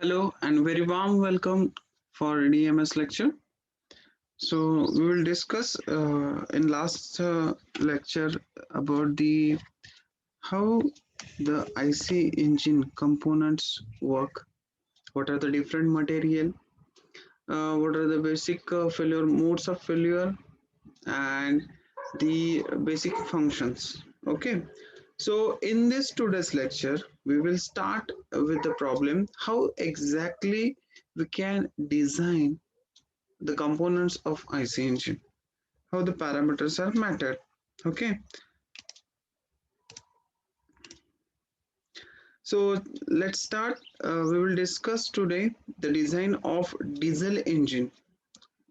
Hello and very warm welcome for DMS lecture. So we will discuss in last lecture about the how the IC engine components work. What are the different material? What are the basic failure modes of failure and the basic functions? Okay. So in this today's lecture, we will start with the problem how exactly we can design the components of IC engine, how the parameters are mattered. Okay, so let's start. We will discuss today the design of diesel engine.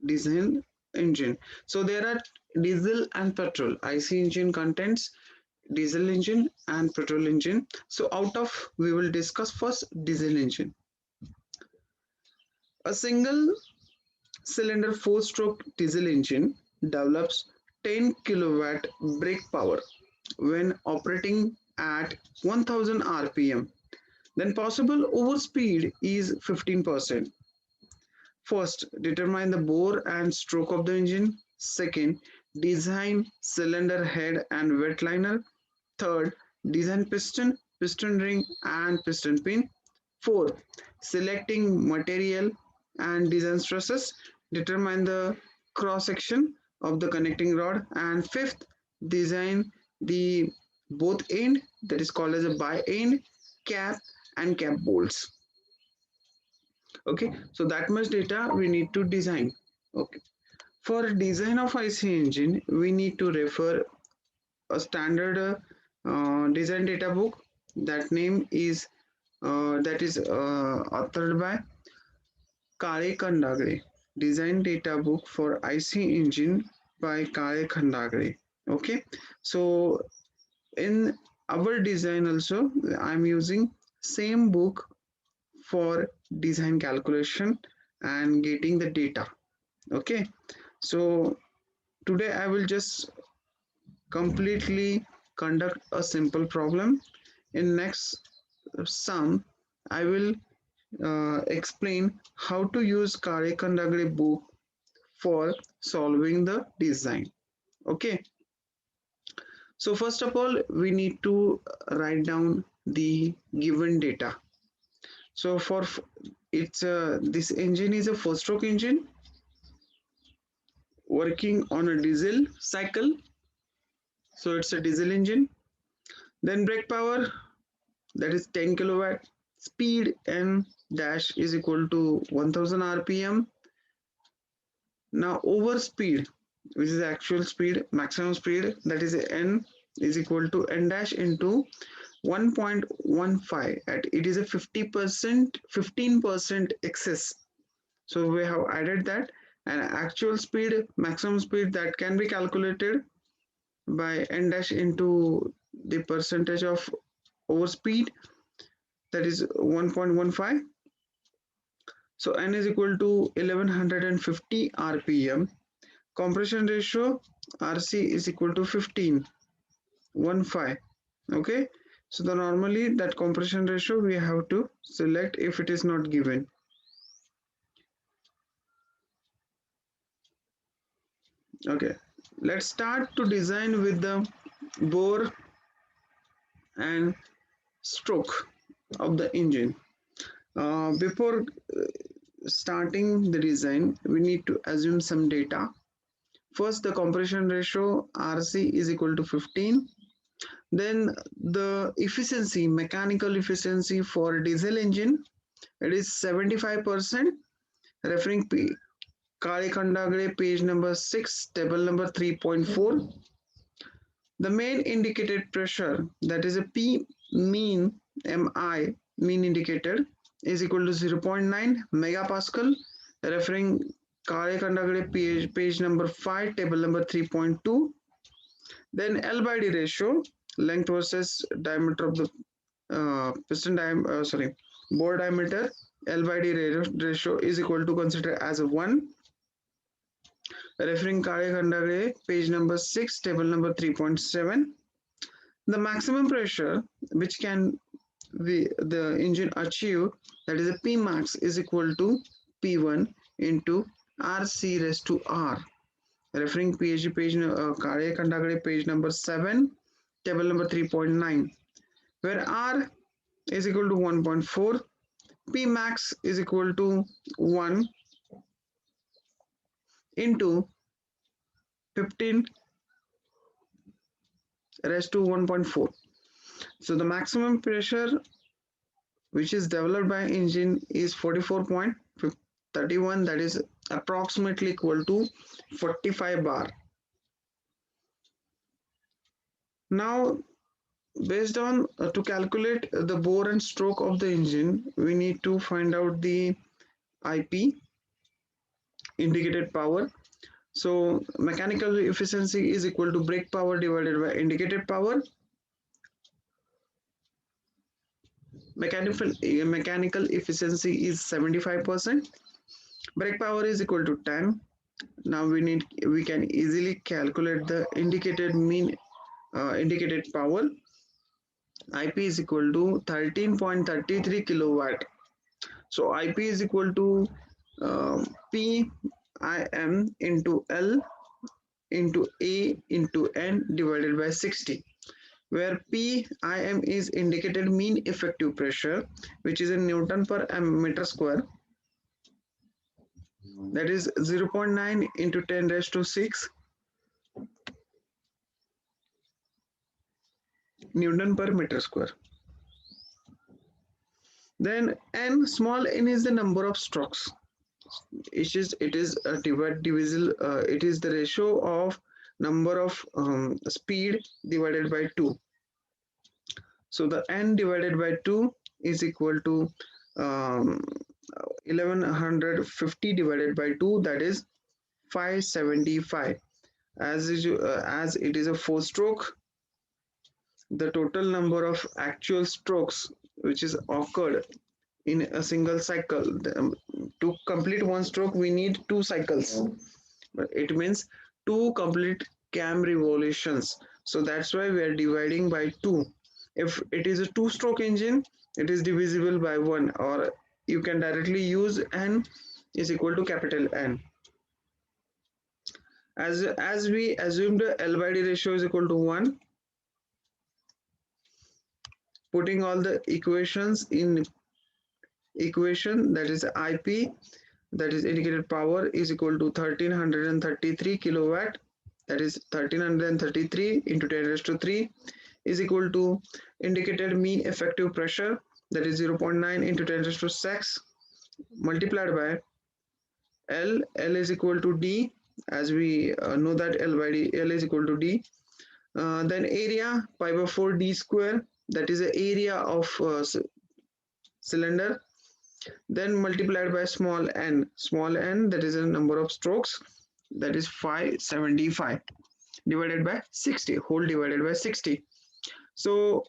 Diesel engine. So there are diesel and petrol. IC engine contains diesel engine and petrol engine. So out of we will discuss first diesel engine. A single cylinder four-stroke diesel engine develops 10 kilowatt brake power when operating at 1000 rpm. Then possible overspeed is 15%. First, determine the bore and stroke of the engine. Second, design cylinder head and wet liner. Third, design piston, piston ring and piston pin. Fourth, selecting material and design stresses. Determine the cross section of the connecting rod. And fifth, design the both end, that is called as a by end, cap and cap bolts. Okay, so that much data we need to design. Okay, for design of IC engine we need to refer a standard design data book. That name is authored by Kale Khandagre. Design data book for IC engine by Kale Khandagre. Okay, so in our design also I'm using same book for design calculation and getting the data. Okay, so today I will just completely conduct a simple problem. In next sum I will explain how to use Kare Kandagre book for solving the design. Okay, so first of all we need to write down the given data. So for it's this engine is a four stroke engine working on a diesel cycle, so it's a diesel engine. Then brake power, that is 10 kilowatt. Speed n dash is equal to 1000 rpm. Now over speed, which is actual speed, maximum speed, that is n is equal to n dash into 1.15 at it is a 50% 15% excess. So we have added that, and actual speed, maximum speed, that can be calculated by n dash into the percentage of overspeed, that is 1.15. So n is equal to 1150 rpm. Compression ratio rc is equal to 15. Okay, so the normally that compression ratio we have to select if it is not given. Okay, let's start to design with the bore and stroke of the engine. Before starting the design, we need to assume some data. First, the compression ratio RC is equal to 15. Then the efficiency, mechanical efficiency for diesel engine, it is 75%, referring Kale Khandagre page number 6, table number 3.4. The main indicated pressure, that is a P mean MI, mean indicator, is equal to 0.9 megapascal, referring Kale Khandagre page number 5, table number 3.2. Then L by D ratio, length versus diameter of the bore diameter, L by D ratio is equal to consider as a 1, referring Kale Khandagre page number 6, table number 3.7. The maximum pressure which can the engine achieve, that is a P max is equal to P1 into RC raised to R. Referring PhD page page number 7, table number 3.9, where R is equal to 1.4, P max is equal to 1 into 15 raised to 1.4. So the maximum pressure which is developed by engine is 44.31, that is approximately equal to 45 bar. Now based on to calculate the bore and stroke of the engine, we need to find out the IP, indicated power. So mechanical efficiency is equal to brake power divided by indicated power. Mechanical efficiency is 75%. Brake power is equal to 10. Now we can easily calculate the indicated indicated power. IP is equal to 13.33 kilowatt. So IP is equal to PIM into L into A into N divided by 60, where PIM is indicated mean effective pressure, which is in Newton per meter square. That is 0.9 into 10 raised to 6 Newton per meter square. Then n, small n is the number of strokes. It is divisible. It is the ratio of number of speed divided by 2. So the n divided by 2 is equal to 1150 divided by 2, that is 575. As it is a 4-stroke, the total number of actual strokes which is occurred in a single cycle, to complete 1 stroke we need 2 cycles, but it means 2 complete cam revolutions. So that's why we are dividing by 2. If it is a 2-stroke engine, it is divisible by 1, or you can directly use n is equal to capital N. As we assumed L by D ratio is equal to 1, putting all the equations in equation, that is IP, that is indicated power, is equal to 1333 kilowatt, that is 1333 into 10 raised to 3 is equal to indicated mean effective pressure, that is 0.9 into 10 raised to 6 multiplied by L. L is equal to D, as we know that L by D, L is equal to D. Then area, pi by 4 D square, that is the area of cylinder, then multiplied by small n, that is the number of strokes, that is 575 divided by 60, whole divided by 60. So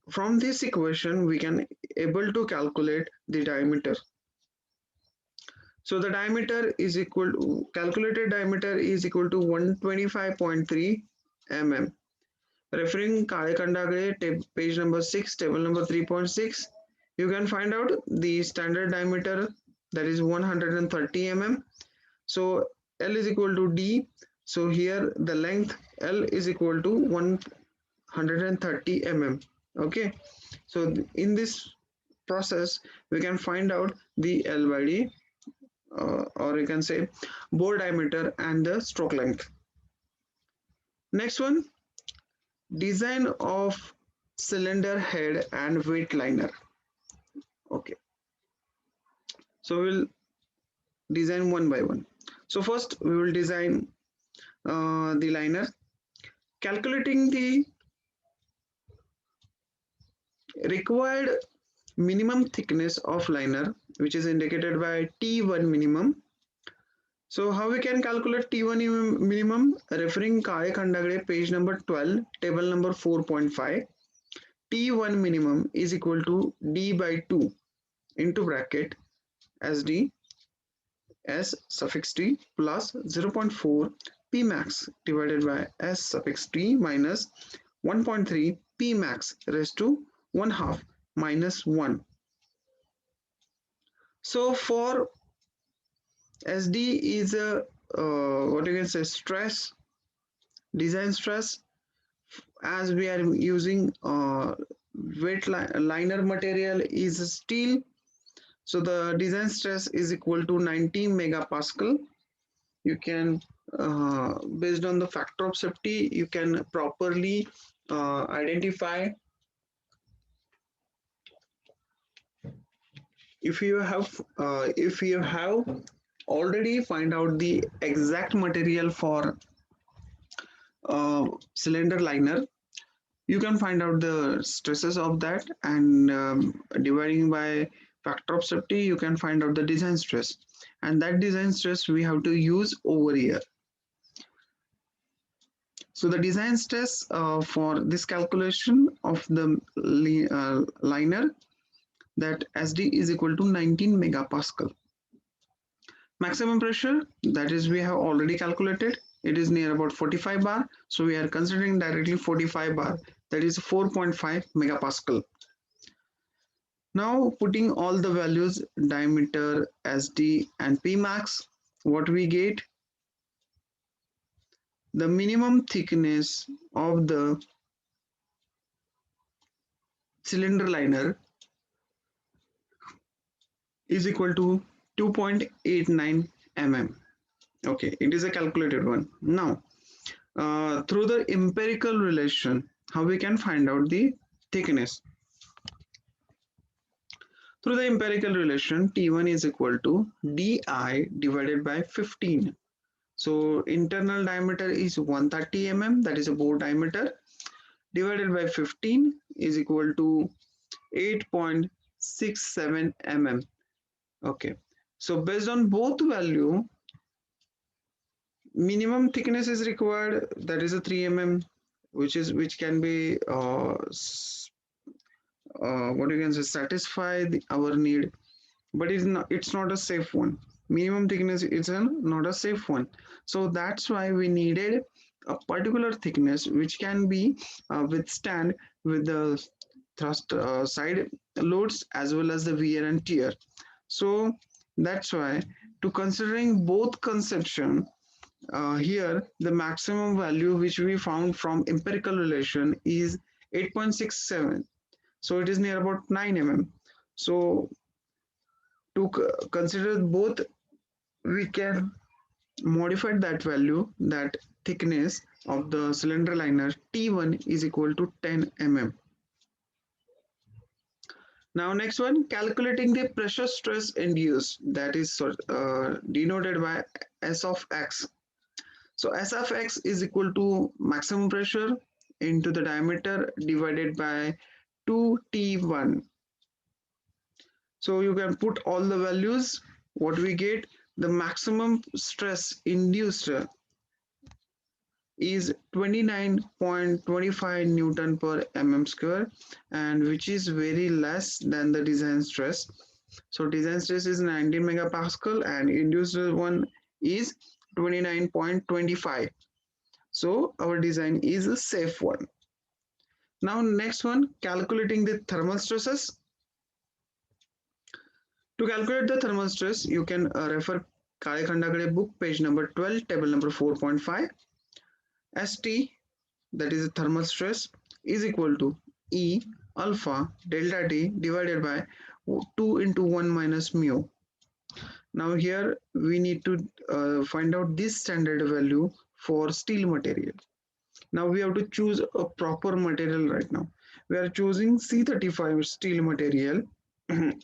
from this equation we can able to calculate the diameter. So the diameter is equal to, calculated diameter is equal to 125.3 mm. Referring Kandagre page number 6, table number 3.6, you can find out the standard diameter, that is 130 mm. So L is equal to D. So here the length L is equal to 130 mm. Okay. So in this process we can find out the L by D, or you can say bore diameter and the stroke length. Next one, design of cylinder head and weight liner. Okay, so we'll design one by one. So first we will design the liner. Calculating the required minimum thickness of liner, which is indicated by T1 minimum. So how we can calculate T1 minimum? Referring Kare Khandagre page number 12, table number 4.5. T1 minimum is equal to D by 2 into bracket SD S suffix T plus 0.4 P max divided by S suffix T minus 1.3 P max raised to 1/2 minus 1. So for SD is a what you can say stress, design stress, as we are using liner material is steel. So the design stress is equal to 90 megapascal. You can based on the factor of safety, you can properly identify. If you have already find out the exact material for cylinder liner, you can find out the stresses of that, and dividing by factor of safety, you can find out the design stress, and that design stress we have to use over here. So the design stress for this calculation of the liner, that SD is equal to 19 megapascal. Maximum pressure, that is we have already calculated, it is near about 45 bar, so we are considering directly 45 bar, that is 4.5 megapascal. Now putting all the values, diameter, SD and Pmax, what we get, the minimum thickness of the cylinder liner is equal to 2.89 mm. Okay, it is a calculated one. Now through the empirical relation, how we can find out the thickness? Through the empirical relation, T1 is equal to Di divided by 15. So internal diameter is 130 mm, that is a bore diameter, divided by 15 is equal to 8.67 mm. Okay, so based on both value, minimum thickness is required, that is a 3 mm, which can be what you can say satisfy our need, but it's not a safe one. Minimum thickness is not a safe one, so that's why we needed a particular thickness which can be withstand with the thrust side loads as well as the wear and tear. So that's why, to considering both conception, here the maximum value which we found from empirical relation is 8.67, so it is near about 9 mm. So to consider both, we can modify that value, that thickness of the cylinder liner T1 is equal to 10 mm. Now next one, calculating the pressure stress induced, that is denoted by S of X. So S of X is equal to maximum pressure into the diameter divided by 2T1. So you can put all the values, what we get, the maximum stress induced is 29.25 Newton per mm square, and which is very less than the design stress. So design stress is 19 megapascal and induced one is 29.25. So our design is a safe one. Now next one, calculating the thermal stresses. To calculate the thermal stress, you can refer Kale Khandakade book, page number 12, table number 4.5. St, that is the thermal stress, is equal to E alpha delta T divided by 2 into 1 minus mu. Now here we need to find out this standard value for steel material. Now we have to choose a proper material right now. We are choosing C35 steel material,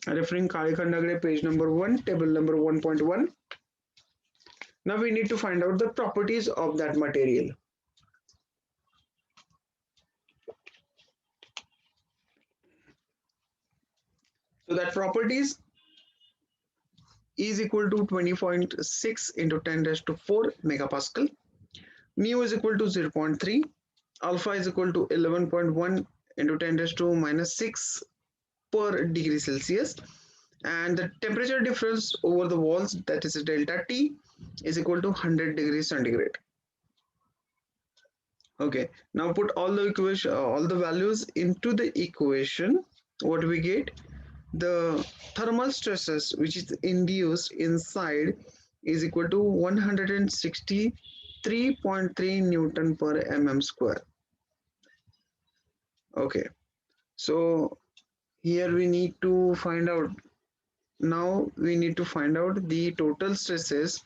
referring Kale Khandakade page number 1, table number 1.1. Now we need to find out the properties of that material. So that properties is equal to 20.6 into 10 raised to 4 megapascal. Mu is equal to 0.3. Alpha is equal to 11.1 into 10 raised to minus 6 per degree Celsius. And the temperature difference over the walls, that is delta T, is equal to 100 degrees centigrade. Okay, now put all the equation, all the values into the equation. what we get? The thermal stresses which is induced inside is equal to 163.3 Newton per mm square. Okay, so here we need to find out, now we need to find out the total stresses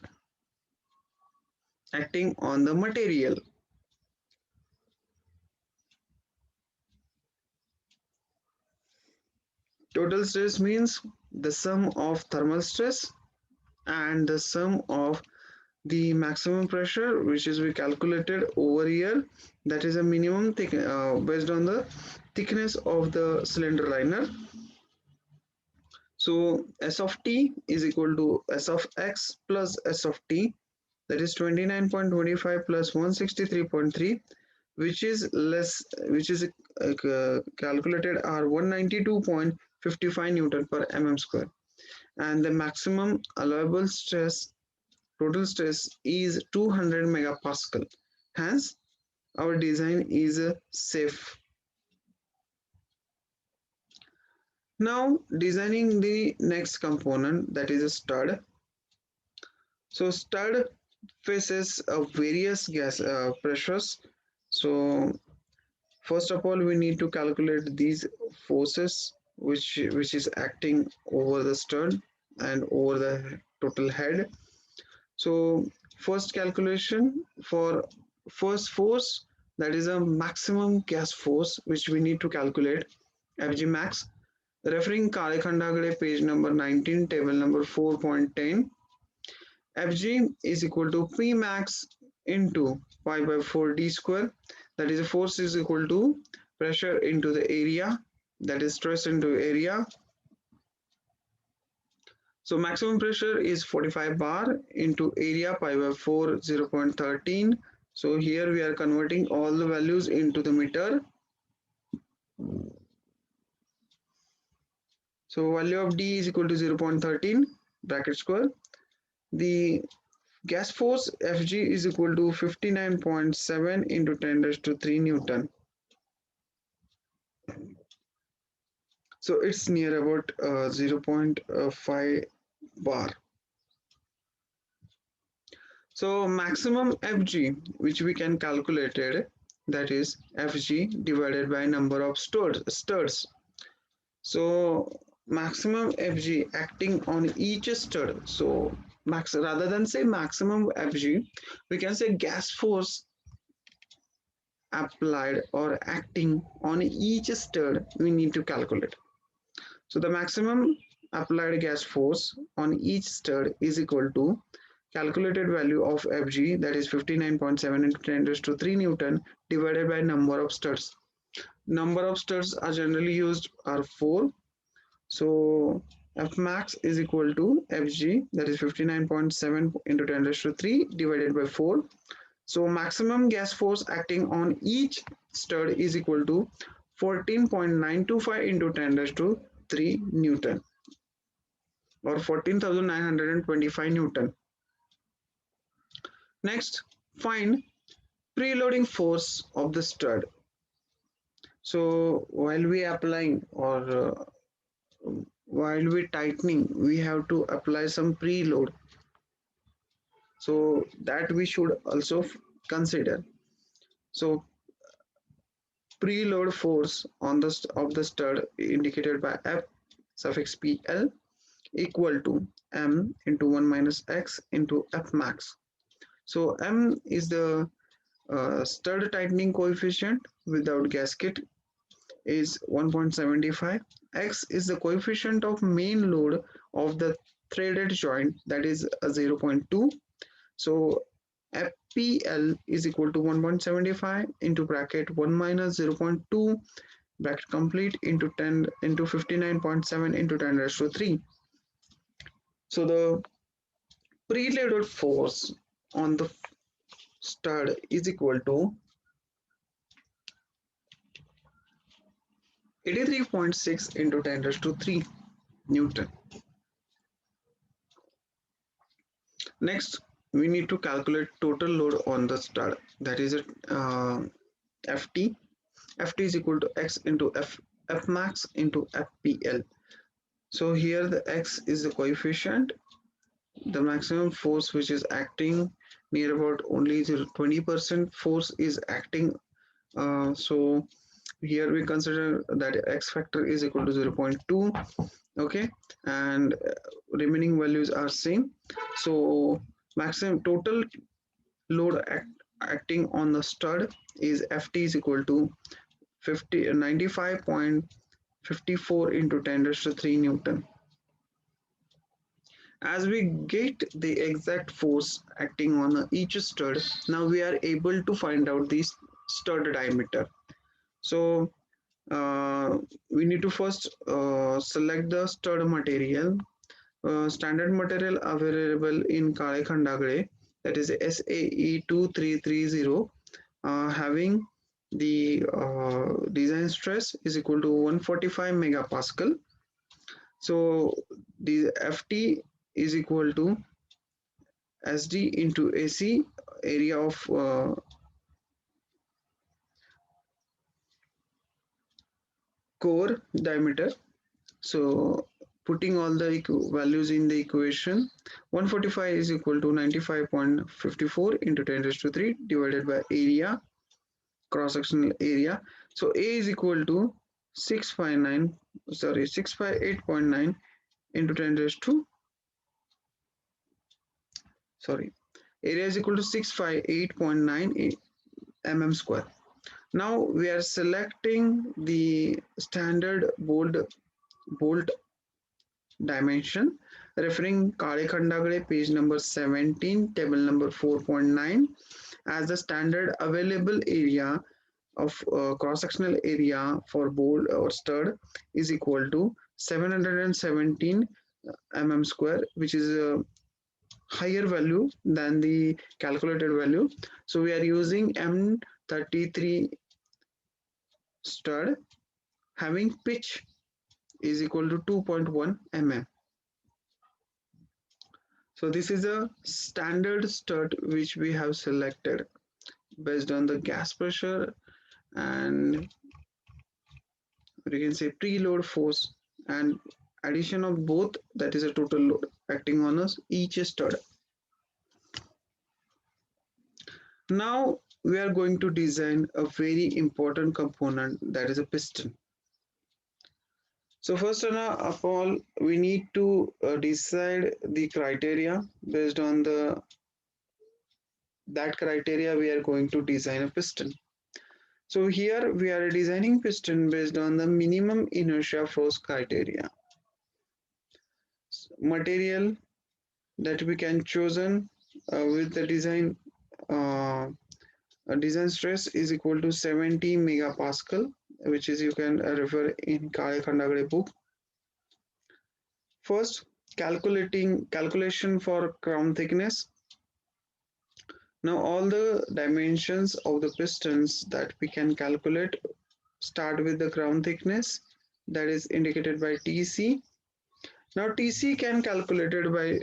acting on the material. Total stress means the sum of thermal stress and the sum of the maximum pressure, which is we calculated over here, that is a minimum based on the thickness of the cylinder liner. So S of t is equal to S of x plus S of t, that is 29.25 plus 163.3, which is less, which is calculated are 192.55 Newton per mm square, and the maximum allowable stress, total stress, is 200 megapascal. Hence, our design is safe. Now, designing the next component, that is a stud. So, stud faces various gas pressures. So, first of all, we need to calculate these forces which is acting over the stud and over the total head. So first calculation for first force, that is a maximum gas force which we need to calculate, Fg max, referring Kalekhandagade page number 19 table number 4.10. Fg is equal to P max into pi by 4 d square, that is force is equal to pressure into the area, that is stress into area. So maximum pressure is 45 bar into area pi by 4 0.13. So here we are converting all the values into the meter. So value of D is equal to 0.13 bracket square. The gas force Fg is equal to 59.7 into 10 raised to 3 Newton. So it's near about 0.5 bar. So maximum Fg which we can calculate it, that is Fg divided by number of studs. So maximum Fg acting on each stud. So max, rather than say maximum Fg, we can say gas force applied or acting on each stud we need to calculate. So the maximum applied gas force on each stud is equal to calculated value of Fg, that is 59.7 into 10 raised to 3 Newton, divided by number of studs. Number of studs are generally used are 4. So F max is equal to Fg, that is 59.7 into 10 raised to 3 divided by 4. So maximum gas force acting on each stud is equal to 14.925 into 10 raised to 3 Newton, or 14,925 Newton. Next, find preloading force of the stud. So while we applying or while we tightening, we have to apply some preload. So that we should also consider. So preload force on the of the stud indicated by F suffix PL equal to M into 1 minus X into F max. So M is the stud tightening coefficient without gasket is 1.75. X is the coefficient of main load of the threaded joint, that is 0.2. So FPL is equal to 1.75 into bracket 1 minus 0.2 bracket complete into 10 into 59.7 into 10 raised to 3. So the preloaded force on the stud is equal to 83.6 into 10 raised to 3 Newton. Next, we need to calculate total load on the stud, that is Ft. Ft is equal to X into F max into FPL. So here the X is the coefficient, the maximum force which is acting near about only 20% force is acting. So here we consider that X factor is equal to 0.2. Okay, and remaining values are same. So maximum total load acting on the stud is Ft is equal to 95.54 into 10 raised to 3 Newton. As we get the exact force acting on each stud, now we are able to find out the stud diameter. So we need to first select the stud material. Standard material available in Kale Khandagre, that is SAE 2330, having the design stress is equal to 145 megapascal. So the Ft is equal to SD into AC, area of core diameter. So putting all the values in the equation, 145 is equal to 95.54 into 10 raised to 3 divided by area, cross-sectional area. So A is equal to 658.9 into 10 raised to, area is equal to 658.9 mm square. Now we are selecting the standard bolt dimension, referring Kale Khandagre page number 17, table number 4.9, as the standard available area of cross-sectional area for bolt or stud is equal to 717 mm square, which is a higher value than the calculated value. So we are using M33 stud having pitch is equal to 2.1 mm. So this is a standard stud which we have selected based on the gas pressure and you can say preload force and addition of both, that is a total load acting on us each stud. Now we are going to design a very important component, that is a piston. So first of all, we need to decide the criteria. Based on that criteria, we are going to design a piston. So here we are designing piston based on the minimum inertia force criteria. Material that we can chosen with the design design stress is equal to 70 megapascal, which is you can refer in Kale Khandagre book. First, calculation for crown thickness. Now all the dimensions of the pistons that we can calculate start with the crown thickness, that is indicated by TC. Now TC can calculated by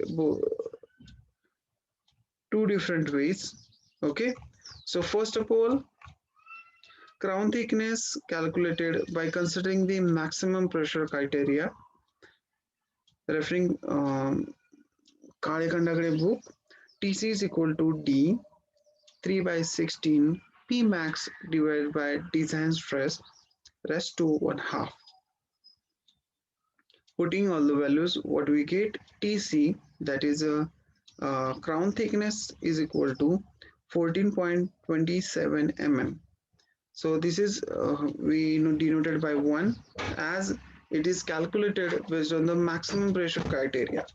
two different ways. Okay, so first of all, crown thickness calculated by considering the maximum pressure criteria, referring Kale Khandagre book. TC is equal to D 3 by 16 P max divided by design stress raised to 1/2. Putting all the values, what we get, TC, that is a crown thickness is equal to 14.27 mm. So this is we denoted by 1 as it is calculated based on the maximum pressure criteria.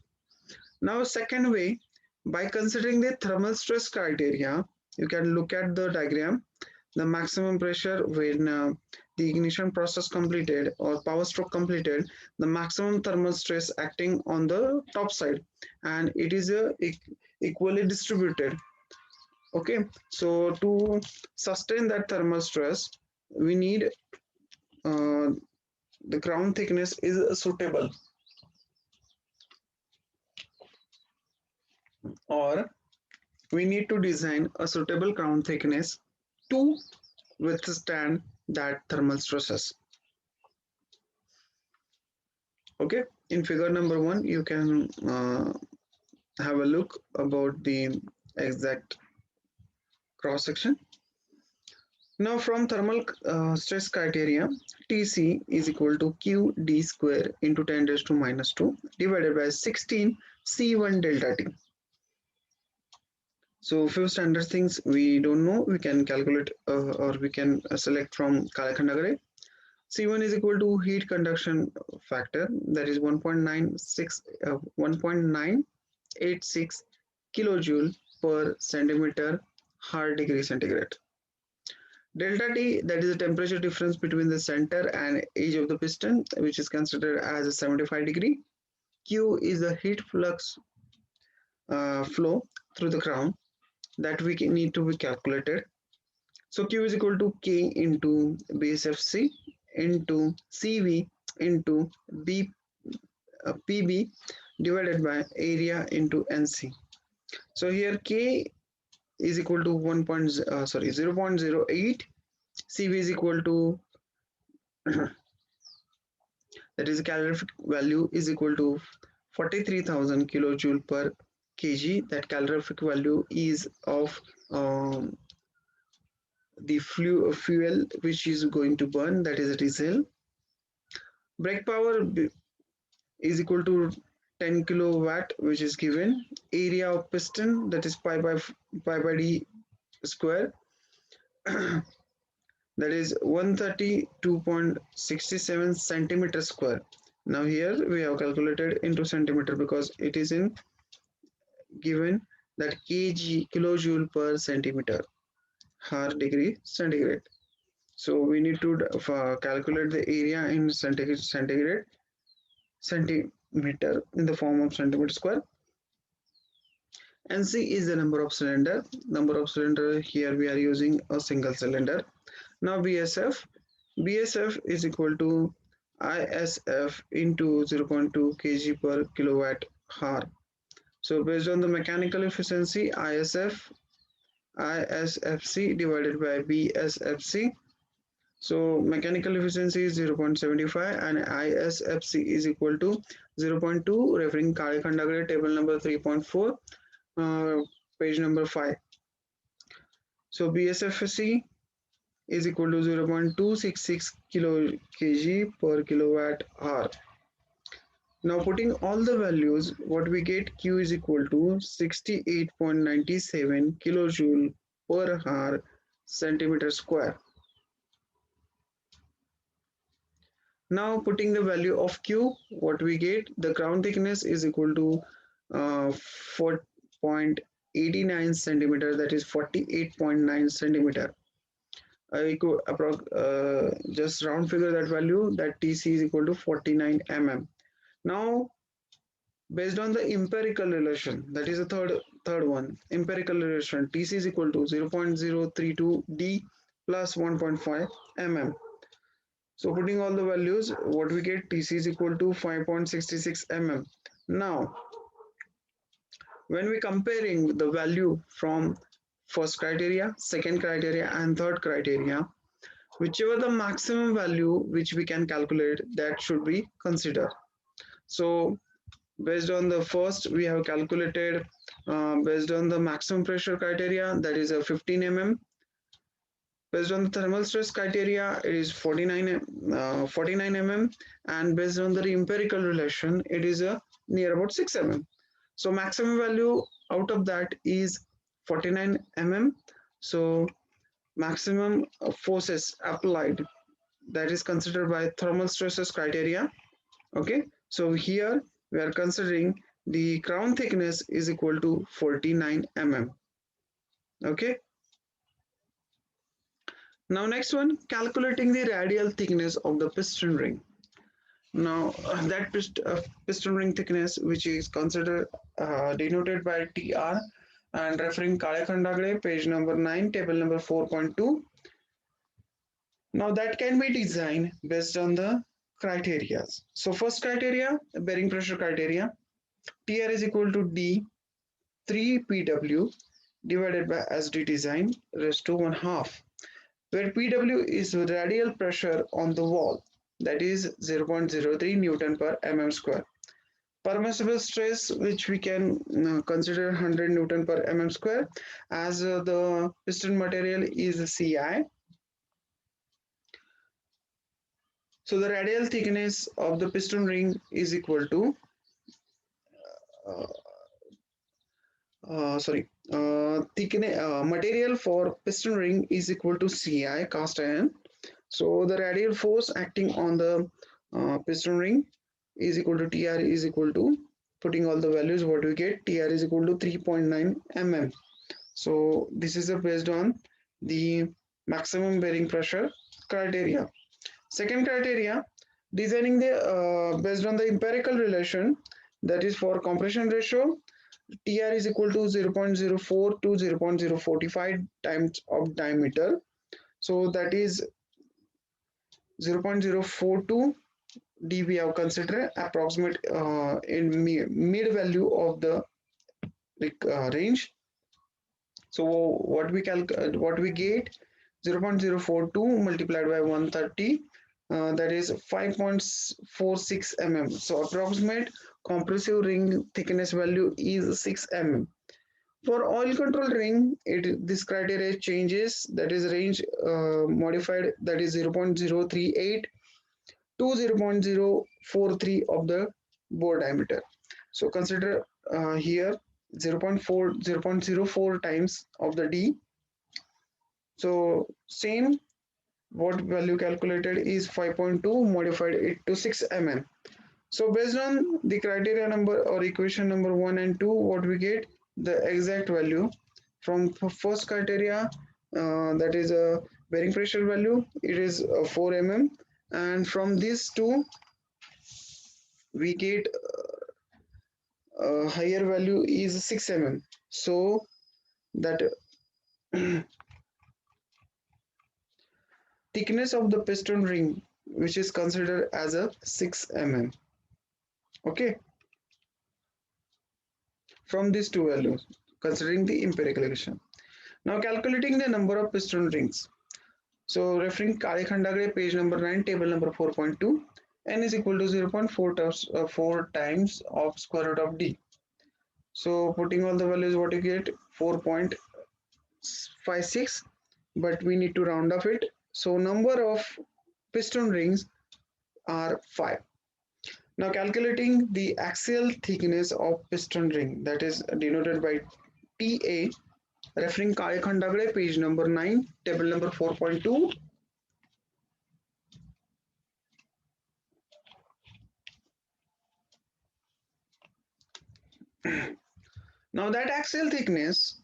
Now second way, by considering the thermal stress criteria, you can look at the diagram. The maximum pressure when the ignition process completed or power stroke completed, the maximum thermal stress acting on the top side, and it is equally distributed. Okay, so to sustain that thermal stress, we need the crown thickness is suitable, or we need to design a suitable crown thickness to withstand that thermal stresses. Okay, in figure number 1 you can have a look about the exact cross section. Now from thermal stress criteria, Tc is equal to Qd square into 10 raised to minus 2 divided by 16 C1 delta T. So few standard things we don't know, we can calculate or we can select from Kalakhandagare. C1 is equal to heat conduction factor, that is 1.86 kilojoule per centimeter hard degree centigrade. Delta T, that is the temperature difference between the center and edge of the piston, which is considered as a 75 degree. Q is the heat flux flow through the crown that we need to be calculated. So Q is equal to K into BSFC into CV into PB divided by area into NC. So here K is equal to 0.08, CV is equal to that is the calorific value is equal to 43,000 kilojoule per kg. That calorific value is of the fuel which is going to burn, that is a diesel. Brake power is equal to 10 kilowatt, which is given. Area of piston, that is pi by d square, that is 132.67 centimeter square. Now here we have calculated into centimeter because it is in given that kilojoule per centimeter hard degree centigrade. So we need to calculate the area in centimeter in the form of centimeter square. NC is the number of cylinder. Number of cylinder, here we are using a single cylinder. Now BSF is equal to ISF into 0.2 kg per kilowatt hour. So based on the mechanical efficiency, ISFC divided by BSFC. So mechanical efficiency is 0.75 and ISFC is equal to 0.2, referring Kalakhandagare table number 3.4, page number 5. So BSFC is equal to 0.266 kg per kilowatt hour. Now putting all the values, what we get, Q is equal to 68.97 kilojoule per hour centimeter square. Now putting the value of Q, what we get, the crown thickness is equal to 4.89 centimeter, that is 48.9 centimeter. I could just round figure that value, that TC is equal to 49 mm. Now based on the empirical relation, that is the third one, empirical relation, TC is equal to 0.032 D plus 1.5 mm. So putting all the values, what we get, TC is equal to 5.66 mm. Now when we comparing the value from first criteria, second criteria and third criteria, whichever the maximum value which we can calculate, that should be considered. So based on the first, we have calculated based on the maximum pressure criteria, that is a 15 mm. Based on the thermal stress criteria, it is 49 mm, and based on the empirical relation, it is near about 6 mm. So maximum value out of that is 49 mm. So maximum forces applied, that is considered by thermal stresses criteria. Okay, so here we are considering the crown thickness is equal to 49 mm. Okay. Now next one, calculating the radial thickness of the piston ring. Now that piston ring thickness, which is considered denoted by TR and referring Kalakhandagare, page number 9, table number 4.2. Now that can be designed based on the criteria. So first criteria, bearing pressure criteria, TR is equal to D 3 PW divided by SD design raised to 1/2, where PW is radial pressure on the wall. that is 0.03 Newton per mm square. Permissible stress, which we can consider 100 Newton per mm square, as the piston material is CI. So the radial thickness of the piston ring is equal to uh, thickness material for piston ring is equal to Ci, cast iron. So the radial force acting on the piston ring is equal to Tr is equal to, putting all the values, what we get, Tr is equal to 3.9 mm. So this is based on the maximum bearing pressure criteria. Second criteria, designing the based on the empirical relation, that is for compression ratio, Tr is equal to 0.04 to 0.045 times of diameter. So that is 0.042 d, we have considered approximate in mid value of the range. So what we get, 0.042 multiplied by 130, that is 5.46 mm. So approximate compressive ring thickness value is 6 mm. For oil control ring, this criteria changes, that is range modified, that is 0.038 to 0.043 of the bore diameter. So consider here 0.04 times of the D. So same, what value calculated is 5.2, modified it to 6 mm. So based on the criteria number or equation number 1 and 2, what we get, the exact value from first criteria, that is a bearing pressure value, it is 4 mm, and from these two we get a higher value is 6 mm. So that thickness of the piston ring, which is considered as a 6 mm. Okay, from these two values, considering the empirical relation. Now calculating the number of piston rings. So referring Kale Khandagre, page number 9, table number 4.2, n is equal to 0.4 times of square root of d. So putting all the values, what you get, 4.56, but we need to round off it. So number of piston rings are 5. Now calculating the axial thickness of piston ring, that is denoted by TA, referring Kale Khandagre, page number 9, table number 4.2. Now that axial thickness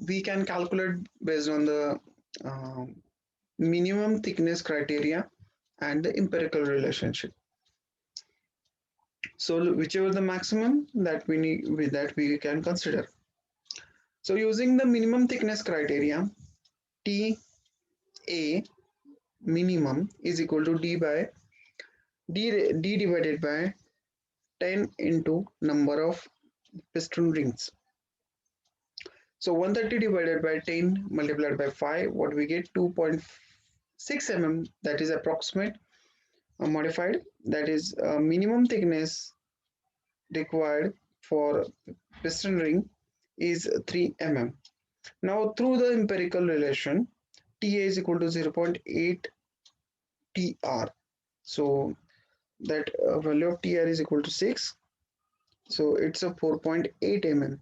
we can calculate based on the uh, minimum thickness criteria and the empirical relationship. So whichever the maximum that we need, with that we can consider. So using the minimum thickness criteria, TA minimum is equal to D divided by 10 into number of piston rings. So 130 divided by 10 multiplied by 5, what we get, 2.6 mm, that is approximate modified, that is minimum thickness required for piston ring is 3 mm. Now through the empirical relation, TA is equal to 0.8 TR. So that value of TR is equal to 6. So it's a 4.8 mm.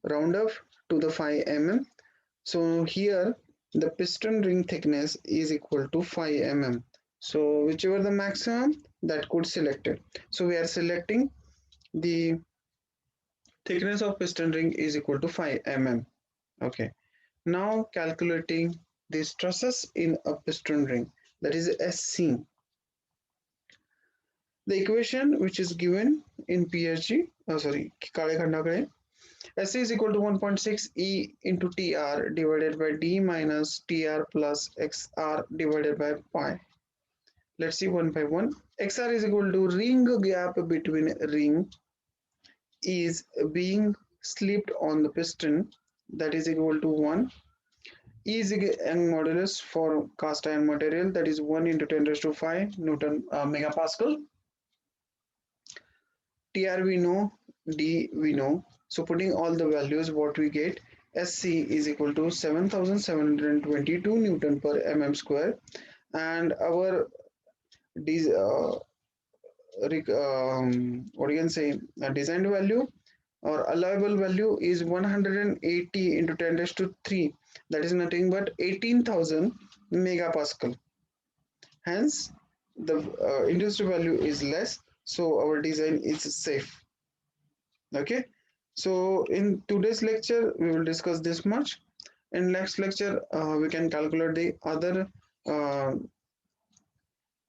Round up to the 5 mm. So here the piston ring thickness is equal to 5 mm. So whichever the maximum, that could selected. So we are selecting the thickness of piston ring is equal to 5 mm. Okay. Now calculating the stresses in a piston ring, that is SC. The equation which is given in PSG, Kale Khandagre, SC is equal to 1.6 E into TR divided by D minus TR plus XR divided by pi. Let's see one by one. XR is equal to ring gap between ring is being slipped on the piston, that is equal to 1. E is a Young modulus for cast iron material, that is 1 into 10 raised to 5 Newton megapascal. TR we know, D we know. So putting all the values, what we get, SC is equal to 7722 Newton per mm square, and our what you can say, designed value or allowable value is 180 into 10 raised to 3, that is nothing but 18,000 megapascal. Hence the induced value is less, so our design is safe. Okay, so in today's lecture we will discuss this much. In next lecture we can calculate the other uh,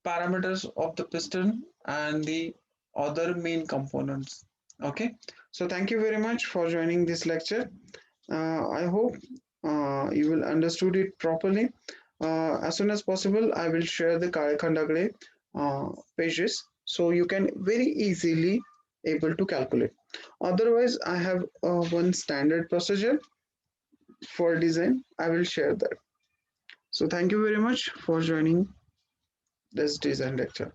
parameters of the piston and the other main components. Okay, so thank you very much for joining this lecture. I hope you will understood it properly. As soon as possible I will share the conduct pages so you can very easily able to calculate. Otherwise I have one standard procedure for design, I will share that. So thank you very much for joining this design lecture.